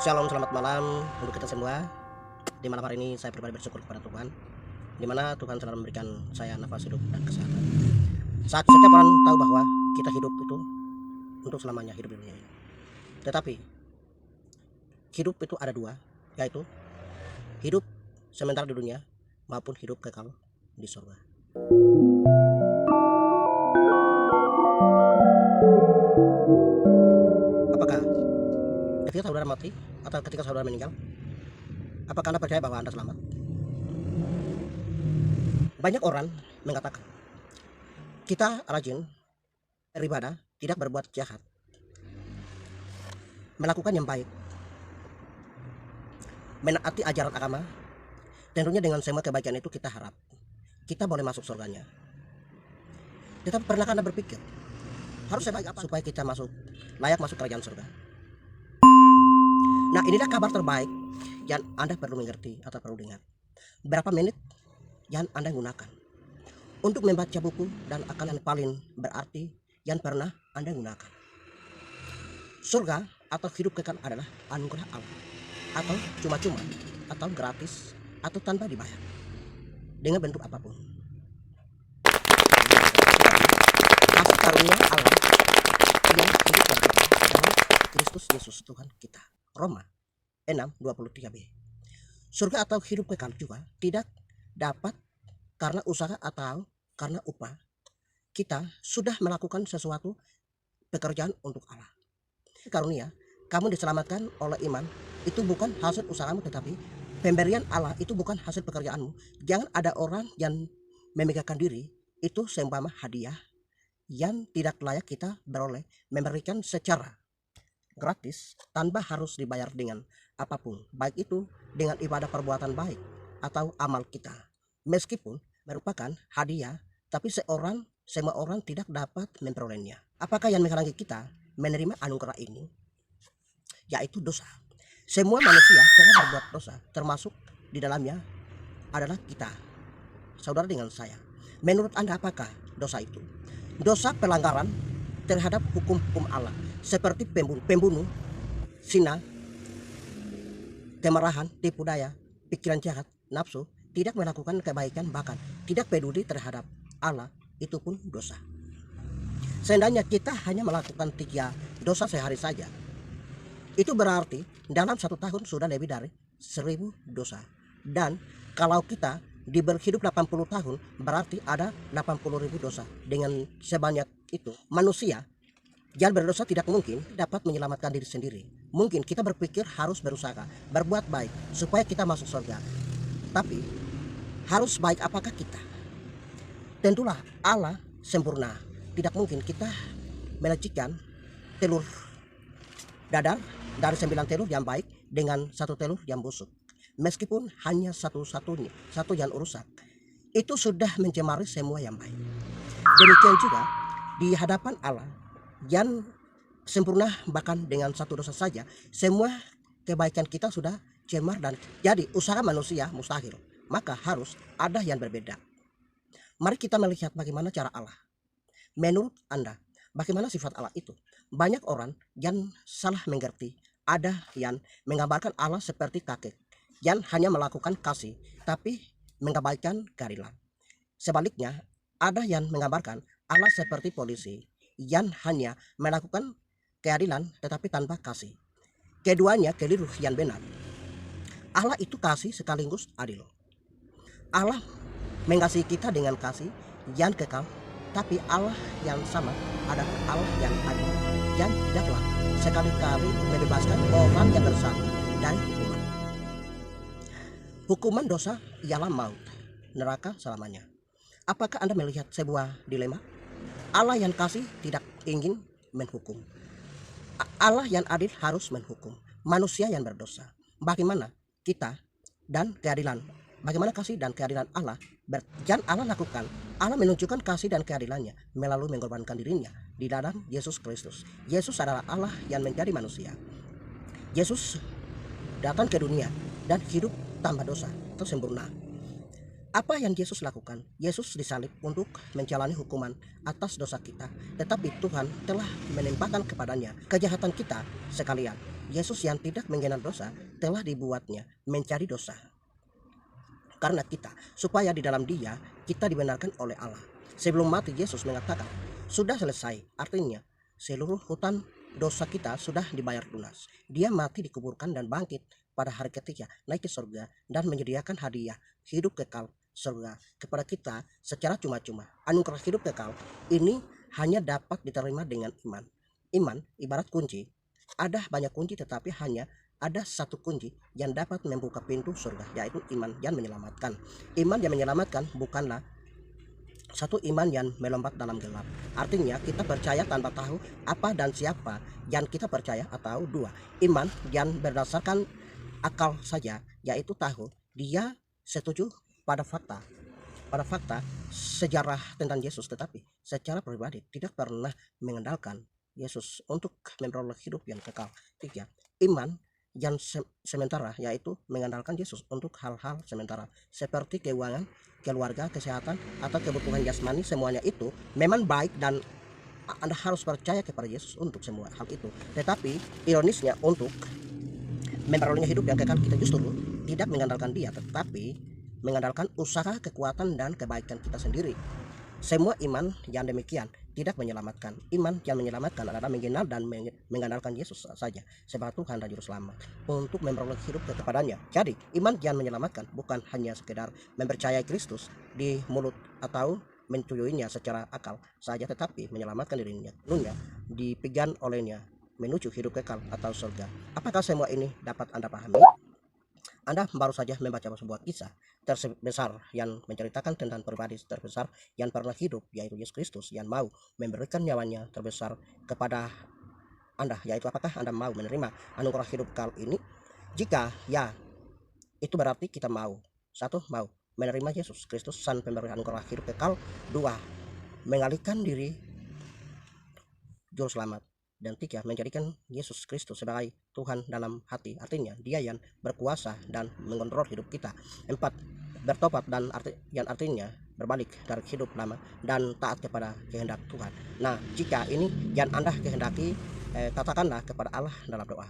Shalom, selamat malam untuk kita semua. Di malam hari ini saya pribadi bersyukur kepada Tuhan, di mana Tuhan telah memberikan saya nafas hidup dan kesehatan. Saat setiap orang tahu bahwa kita hidup itu untuk selamanya hidup di dunia ini. Tetapi hidup itu ada dua, yaitu hidup sementara di dunia maupun hidup kekal di surga. Apakah ketika saudara mati atau ketika saudara meninggal, apakah Anda percaya bahwa Anda selamat? Banyak orang mengatakan kita rajin beribadah, tidak berbuat jahat, melakukan yang baik, menaati ajaran agama. Tentunya dengan semua kebaikan itu kita harap kita boleh masuk surganya. Tetapi pernahkah Anda berpikir harus sebaik apa supaya kita layak masuk kerajaan surga? Nah, inilah kabar terbaik yang Anda perlu mengerti atau perlu dengar. Berapa menit yang Anda gunakan untuk membaca buku dan akan yang paling berarti yang pernah Anda gunakan. Surga atau hidup kekal adalah anugerah Allah, atau cuma-cuma, atau gratis, atau tanpa dibayar, dengan bentuk apapun. Kasih karunia Allah yang hidup dalam kita dalam Kristus Yesus Tuhan kita. Roma 6:23b. Surga atau hidup kekal juga tidak dapat karena usaha atau karena upah. Kita sudah melakukan sesuatu pekerjaan untuk Allah. Karunia, kamu diselamatkan oleh iman, itu bukan hasil usahamu, tetapi pemberian Allah itu bukan hasil pekerjaanmu. Jangan ada orang yang memegahkan diri itu seumpama hadiah yang tidak layak kita beroleh, memberikan secara gratis tanpa harus dibayar dengan apapun, baik itu dengan ibadah perbuatan baik atau amal kita. Meskipun merupakan hadiah, tapi semua orang tidak dapat memperolehnya. Apakah yang menghalangi kita menerima anugerah ini? Yaitu dosa. Semua manusia telah berbuat dosa, termasuk di dalamnya adalah kita, saudara dengan saya. Menurut Anda apakah dosa itu? Dosa pelanggaran terhadap hukum-hukum Allah, seperti pembunuh, zina, kemarahan, tipu daya, pikiran jahat, nafsu, tidak melakukan kebaikan, bahkan tidak peduli terhadap Allah, itu pun dosa. Seandainya kita hanya melakukan 3 dosa sehari saja, itu berarti dalam 1 tahun sudah lebih dari 1000 dosa. Dan kalau kita diberi hidup 80 tahun, berarti ada 80.000 dosa. Dengan sebanyak itu, manusia yang berdosa tidak mungkin dapat menyelamatkan diri sendiri. Mungkin kita berpikir harus berusaha, berbuat baik supaya kita masuk surga. Tapi harus baik apakah kita? Tentulah Allah sempurna. Tidak mungkin kita melecehkan telur dadar dari 9 telur yang baik dengan 1 telur yang busuk. Meskipun hanya satu yang rusak, itu sudah mencemari semua yang baik. Demikian juga di hadapan Allah yang sempurna, bahkan dengan 1 dosa saja semua kebaikan kita sudah cemar, dan jadi usaha manusia mustahil. Maka harus ada yang berbeda. Mari kita melihat bagaimana cara Allah. Menurut Anda, bagaimana sifat Allah itu? Banyak orang yang salah mengerti. Ada yang menggambarkan Allah seperti kakek yang hanya melakukan kasih tapi mengabaikan keadilan. Sebaliknya, ada yang menggambarkan Allah seperti polisi yang hanya melakukan keadilan tetapi tanpa kasih. Keduanya keliru yang benar. Allah itu kasih sekaligus adil. Allah mengasihi kita dengan kasih yang kekal, tapi Allah yang sama adalah Allah yang adil, yang tidaklah sekali-kali membebaskan orang yang bersalah dari hukuman. Hukuman dosa ialah maut, neraka selamanya. Apakah Anda melihat sebuah dilema? Allah yang kasih tidak ingin menghukum. Allah yang adil harus menghukum manusia yang berdosa. Bagaimana kita dan keadilan? Bagaimana kasih dan keadilan Allah yang Allah lakukan? Allah menunjukkan kasih dan keadilannya melalui mengorbankan dirinya di dalam Yesus Kristus. Yesus adalah Allah yang menjadi manusia. Yesus datang ke dunia dan hidup tanpa dosa atau sempurna. Apa yang Yesus lakukan? Yesus disalib untuk menjalani hukuman atas dosa kita, tetapi Tuhan telah menimpakan kepadanya kejahatan kita sekalian. Yesus yang tidak mengenal dosa telah dibuatnya menjadi dosa karena kita, supaya di dalam Dia kita dibenarkan oleh Allah. Sebelum mati Yesus mengatakan, sudah selesai. Artinya, seluruh hutang dosa kita sudah dibayar lunas. Dia mati, dikuburkan, dan bangkit pada hari ketiga, naik ke surga dan menyediakan hadiah hidup kekal surga kepada kita secara cuma-cuma. Anugerah hidup kekal ini hanya dapat diterima dengan iman. Iman ibarat kunci. Ada banyak kunci tetapi hanya ada satu kunci yang dapat membuka pintu surga, yaitu iman yang menyelamatkan. Iman yang menyelamatkan bukanlah satu iman yang melompat dalam gelap. Artinya kita percaya tanpa tahu apa dan siapa yang kita percaya, atau dua, iman yang berdasarkan akal saja, yaitu tahu dia setuju pada fakta sejarah tentang Yesus, tetapi secara pribadi tidak pernah mengandalkan Yesus untuk memperoleh hidup yang kekal. Tiga, iman yang sementara, yaitu mengandalkan Yesus untuk hal-hal sementara seperti keuangan, keluarga, kesehatan, atau kebutuhan jasmani. Semuanya itu memang baik dan Anda harus percaya kepada Yesus untuk semua hal itu. Tetapi ironisnya, untuk memperolehnya hidup yang kekal, kita justru tidak mengandalkan Dia, tetapi mengandalkan usaha, kekuatan, dan kebaikan kita sendiri. Semua iman yang demikian tidak menyelamatkan. Iman yang menyelamatkan adalah mengenal dan mengandalkan Yesus saja sebagai Tuhan dan Juru Selamat untuk memperoleh hidup kepadanya. Jadi, iman yang menyelamatkan bukan hanya sekedar mempercayai Kristus di mulut atau mentujuinya secara akal saja, tetapi menyelamatkan dirinya, dunia dipegang olehnya menuju hidup kekal atau surga. Apakah semua ini dapat Anda pahami? Anda baru saja membaca sebuah kisah terbesar yang menceritakan tentang pribadi terbesar yang pernah hidup, yaitu Yesus Kristus, yang mau memberikan nyawanya terbesar kepada Anda. Yaitu, apakah Anda mau menerima anugerah hidup kekal ini? Jika ya, itu berarti kita mau. Satu, mau menerima Yesus Kristus, Sang Pemberi anugerah hidup kekal. Dua, mengalihkan diri Juru Selamat. Dan tiga, menjadikan Yesus Kristus sebagai Tuhan dalam hati. Artinya Dia yang berkuasa dan mengontrol hidup kita. Empat, bertobat dan yang artinya berbalik dari hidup lama dan taat kepada kehendak Tuhan. Nah, jika ini yang Anda kehendaki, katakanlah kepada Allah dalam doa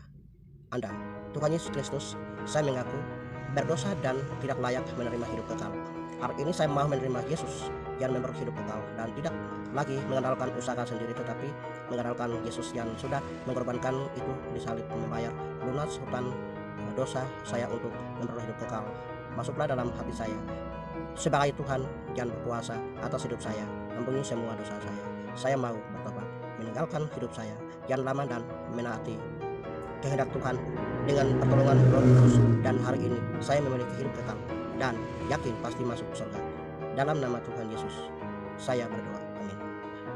Anda, Tuhan Yesus Kristus, saya mengaku berdosa dan tidak layak menerima hidup kekal. Hari ini saya mau menerima Yesus yang memberi hidup kekal dan tidak lagi mengandalkan usaha sendiri, tetapi mengandalkan Yesus yang sudah mengorbankan itu di salib, membayar lunas hutang dosa saya untuk memperoleh hidup kekal. Masuklah dalam hati saya sebagai Tuhan yang berkuasa atas hidup saya. Ampuni semua dosa saya. Saya mau bertobat, meninggalkan hidup saya yang lama dan menaati kehendak Tuhan dengan pertolongan Roh Kudus. Dan hari ini saya memiliki hidup kekal dan yakin pasti masuk surga. Dalam nama Tuhan Yesus saya berdoa, amin.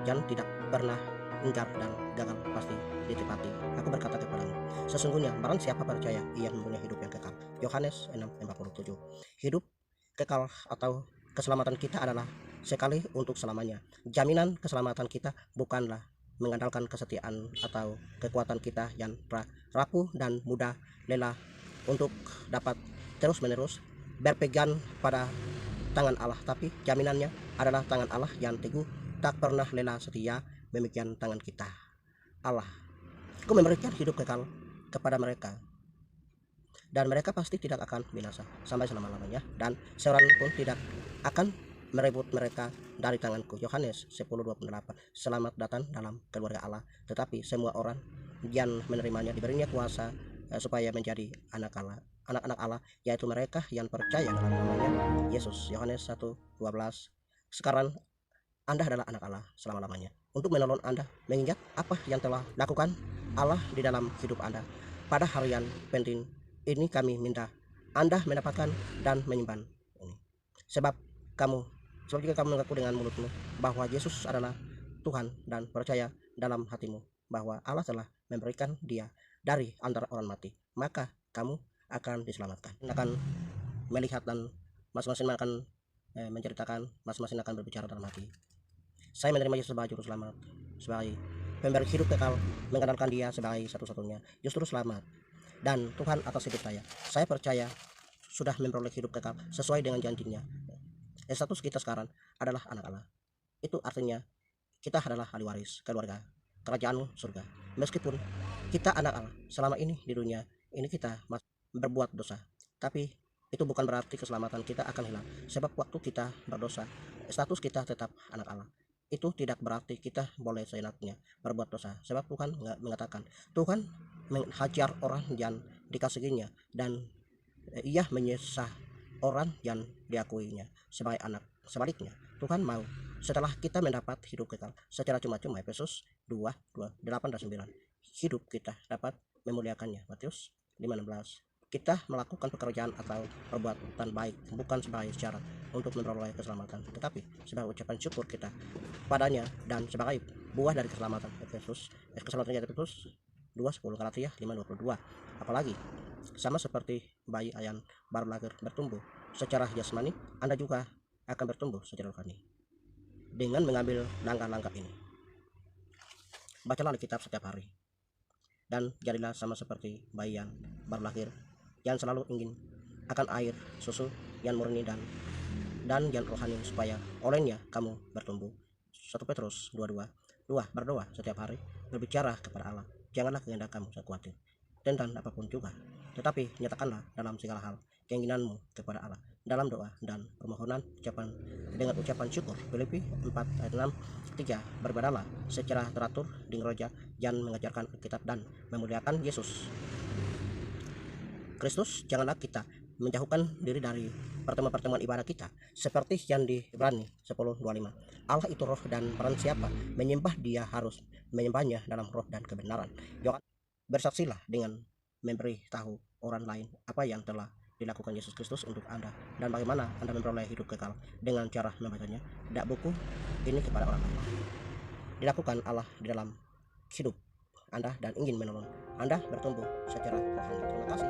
Yang tidak pernah ingkar dan gagal pasti ditepati. Aku berkata kepadamu, sesungguhnya barang siapa percaya, ia mempunyai hidup yang kekal. Yohanes 6:47. Hidup kekal atau keselamatan kita adalah sekali untuk selamanya. Jaminan keselamatan kita bukanlah mengandalkan kesetiaan atau kekuatan kita yang rapuh dan mudah lelah untuk dapat terus-menerus berpegang pada tangan Allah, tapi jaminannya adalah tangan Allah yang teguh, tak pernah lelah setia memegang tangan kita. Allah, Aku memberikan hidup kekal kepada mereka, dan mereka pasti tidak akan binasa sampai selama-lamanya, dan seorang pun tidak akan merebut mereka dari tanganku. Yohanes 10:28. Selamat datang dalam keluarga Allah, tetapi semua orang yang menerimanya diberinya kuasa supaya menjadi anak-anak Allah, yaitu mereka yang percaya dalam namanya Yesus. Yohanes 1:12. Sekarang Anda adalah anak Allah selama-lamanya. Untuk menolong Anda mengingat apa yang telah lakukan Allah di dalam hidup Anda pada hari yang penting ini, kami minta Anda mendapatkan dan menyimpan ini. Sebab jika kamu mengaku dengan mulutmu bahwa Yesus adalah Tuhan dan percaya dalam hatimu bahwa Allah telah memberikan Dia dari antara orang mati, maka kamu akan diselamatkan. Akan melihat dan masing-masing akan menceritakan, masing-masing akan berbicara dalam hati. Saya menerima Yesus sebagai Juru Selamat, sebagai pemberi hidup kekal, mengandalkan Dia sebagai satu-satunya Juru Selamat dan Tuhan atas hidup saya. Saya percaya sudah memperoleh hidup kekal sesuai dengan janjinya. Status kita sekarang adalah anak Allah. Itu artinya kita adalah ahli waris keluarga kerajaan surga. Meskipun Kita anak Allah. Selama ini di dunia ini kita berbuat dosa. Tapi itu bukan berarti keselamatan kita akan hilang. Sebab waktu kita berdosa, status kita tetap anak Allah. Itu tidak berarti kita boleh seenaknya berbuat dosa. Sebab Tuhan mengatakan, Tuhan menghajar orang yang dikasihinya, dan ia menyesah orang yang diakuinya sebagai anak. Sebaliknya, Tuhan mau setelah kita mendapat hidup kekal secara cuma-cuma, Efesus 2:8 dan 9, hidup kita dapat memuliakannya, Matius 5:16. Kita melakukan pekerjaan atau perbuatan baik bukan sebagai syarat untuk memperoleh keselamatan, tetapi sebagai ucapan syukur kita padanya dan sebagai buah dari keselamatan. Keselamatan Efesus 2:10, Galatia 5:22. Apalagi sama seperti bayi ayam baru lahir bertumbuh secara jasmani, Anda juga akan bertumbuh secara rohani dengan mengambil langkah-langkah ini. Bacalah Alkitab setiap hari dan jadilah sama seperti bayi yang baru lahir yang selalu ingin akan air susu yang murni dan yang rohani, supaya olehnya kamu bertumbuh. 1 Petrus 2:2. Berdoa setiap hari, berbicara kepada Allah. Janganlah kehendak kamu sekuatir tentang apapun juga, tetapi nyatakanlah dalam segala hal keinginanmu kepada Allah dalam doa dan permohonan dengan ucapan syukur. Filipi 4:6-3. Berbadalah secara teratur di gereja yang mengajarkan Alkitab dan memuliakan Yesus Kristus. Janganlah kita menjauhkan diri dari pertemuan-pertemuan ibadah kita, seperti yang di Ibrani 10:25. Allah itu roh, dan barang siapa menyembah Dia harus menyembahnya dalam roh dan kebenaran. Bersaksilah dengan memberi tahu orang lain apa yang telah dilakukan Yesus Kristus untuk Anda dan bagaimana Anda memperoleh hidup kekal dengan cara membacanya. Dak buku ini kepada orang lain. Dilakukan Allah di dalam hidup Anda dan ingin menolong Anda bertumbuh secara rohani. Terima kasih.